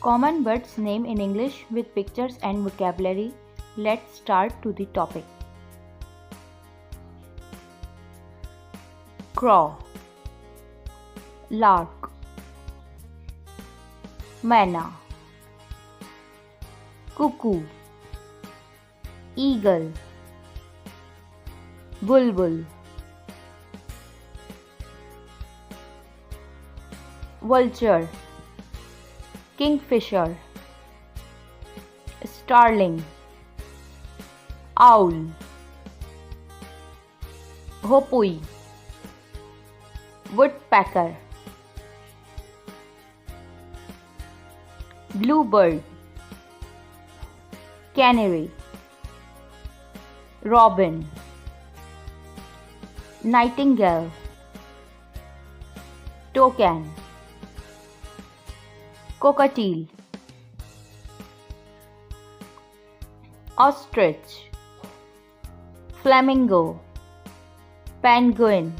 Common birds name in English with pictures and vocabulary. Let's start to the topic. Crow, lark, manna, cuckoo, eagle, bulbul, vulture, kingfisher, starling, owl, hopui, woodpecker, bluebird, canary, robin, nightingale, toucan, cockatiel, ostrich, flamingo, penguin,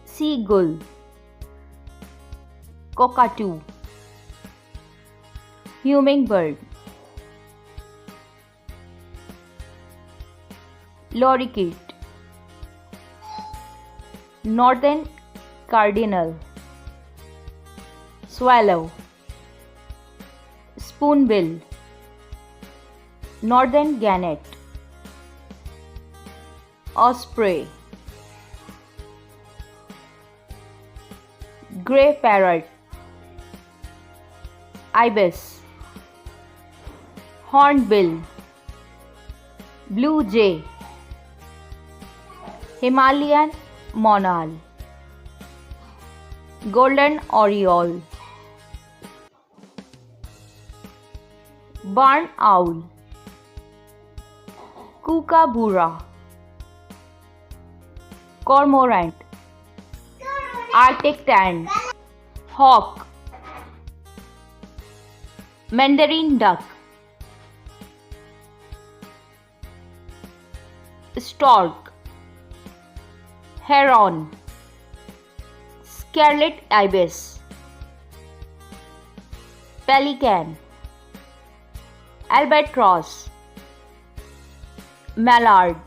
seagull, cockatoo, hummingbird, lorikeet, northern cardinal, swallow, spoonbill, northern gannet, osprey, grey parrot, ibis, hornbill, blue jay, Himalayan monal, golden oriole, barn owl, kookaburra, cormorant, Arctic tern, hawk, mandarin duck, stork, heron, scarlet ibis, pelican, albatross, mallard,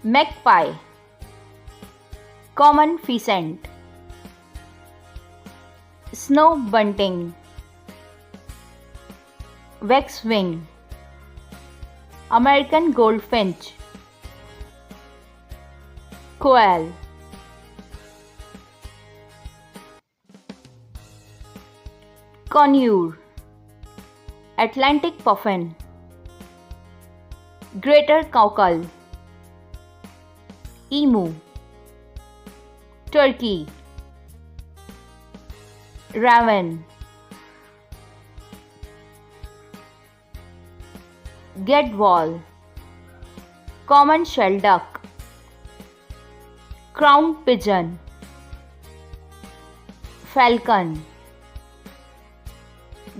magpie, common pheasant, snow bunting, waxwing, American goldfinch, quail, conure, Atlantic puffin, greater caucal, emu, turkey, raven, gadwall, common shelduck, crown pigeon, falcon,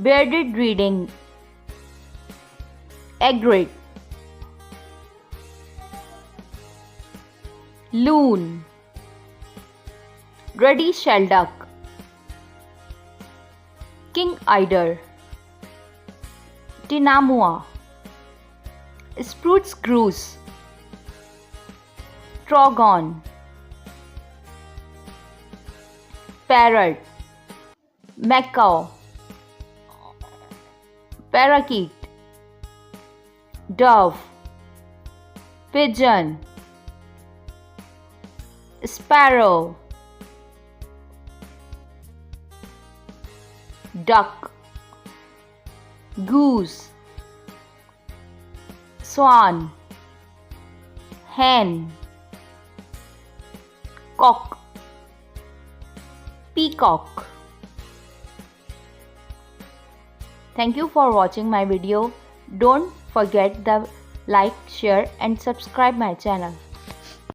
bearded reeding, egret, loon, ruddy shelduck, king eider, tinamua, spruce goose, trogon, parrot, macaw, parakeet, dove, pigeon, sparrow, duck, goose, swan, hen, cock, peacock. Thank you for watching my video. Don't forget the like, share and subscribe my channel.